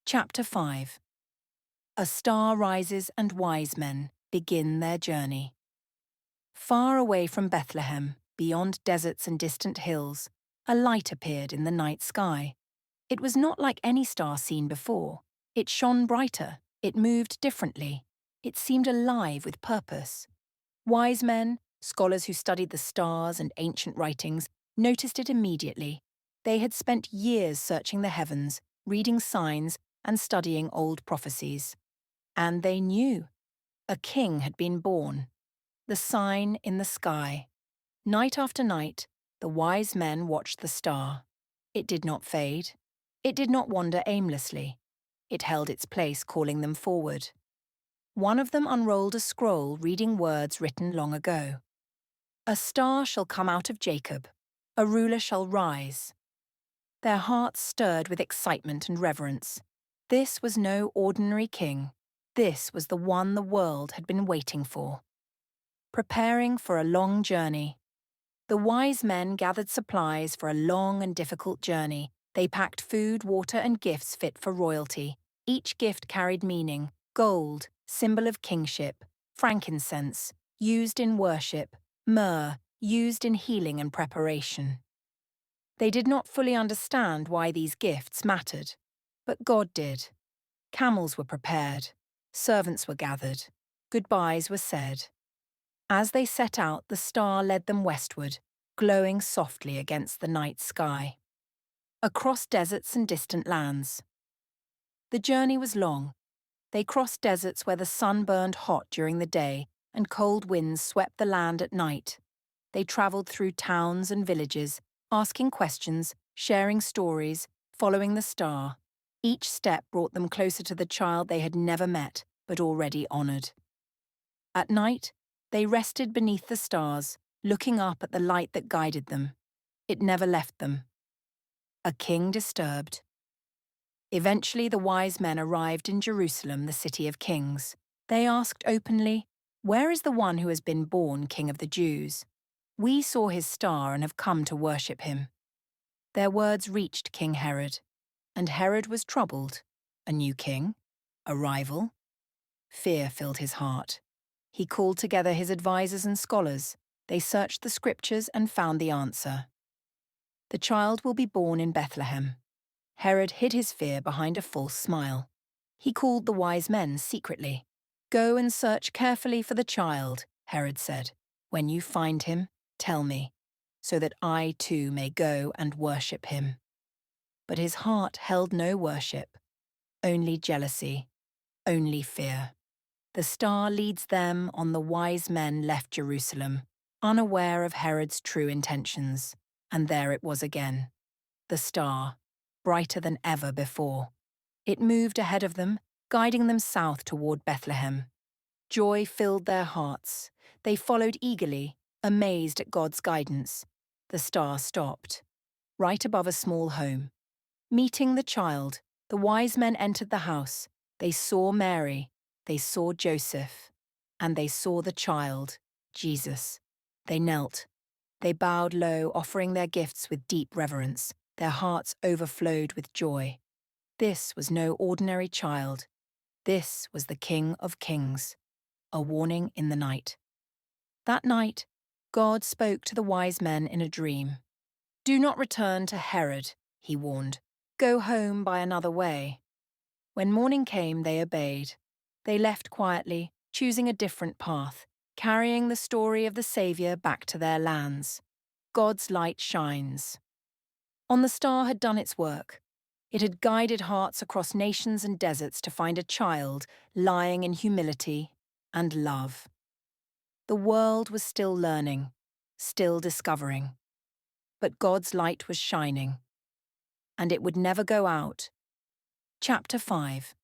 Chapter 5. A star rises and wise men begin their journey. Far away from Bethlehem, beyond deserts and distant hills, a light appeared in the night sky. It was not like any star seen before. It shone brighter, it moved differently. It seemed alive with purpose. Wise men, scholars who studied the stars and ancient writings, noticed it immediately. They had spent years searching the heavens, reading signs, and studying old prophecies. And they knew. A king had been born. The sign in the sky. Night after night, the wise men watched the star. It did not fade. It did not wander aimlessly. It held its place, calling them forward. One of them unrolled a scroll reading words written long ago. A star shall come out of Jacob. A ruler shall rise. Their hearts stirred with excitement and reverence. This was no ordinary king. This was the one the world had been waiting for. Preparing for a long journey. The wise men gathered supplies for a long and difficult journey. They packed food, water, and gifts fit for royalty. Each gift carried meaning: gold, symbol of kingship; frankincense, used in worship; myrrh, used in healing and preparation. They did not fully understand why these gifts mattered, but God did. Camels were prepared, servants were gathered, goodbyes were said. As they set out, the star led them westward, glowing softly against the night sky. Across deserts and distant lands. The journey was long. They crossed deserts where the sun burned hot during the day and cold winds swept the land at night. They travelled through towns and villages, asking questions, sharing stories, following the star. Each step brought them closer to the child they had never met, but already honoured. At night, they rested beneath the stars, looking up at the light that guided them. It never left them. A king disturbed. Eventually, the wise men arrived in Jerusalem, the city of kings. They asked openly, "Where is the one who has been born King of the Jews? We saw his star and have come to worship him." Their words reached King Herod, and Herod was troubled. A new king? A rival? Fear filled his heart. He called together his advisors and scholars. They searched the scriptures and found the answer. The child will be born in Bethlehem. Herod hid his fear behind a false smile. He called the wise men secretly. "Go and search carefully for the child," Herod said. "When you find him, tell me, so that I too may go and worship him." But his heart held no worship, only jealousy, only fear. The star leads them on. The wise men left Jerusalem, unaware of Herod's true intentions. And there it was again. The star, brighter than ever before. It moved ahead of them, guiding them south toward Bethlehem. Joy filled their hearts. They followed eagerly, amazed at God's guidance. The star stopped, right above a small home. Meeting the child, the wise men entered the house. They saw Mary, they saw Joseph, and they saw the child, Jesus. They knelt. They bowed low, offering their gifts with deep reverence. Their hearts overflowed with joy. This was no ordinary child. This was the King of Kings. A warning in the night. That night, God spoke to the wise men in a dream. "Do not return to Herod," he warned. "Go home by another way." When morning came, they obeyed. They left quietly, choosing a different path, carrying the story of the Saviour back to their lands. God's light shines. On the star had done its work. It had guided hearts across nations and deserts to find a child lying in humility and love. The world was still learning, still discovering. But God's light was shining, and it would never go out. Chapter 5.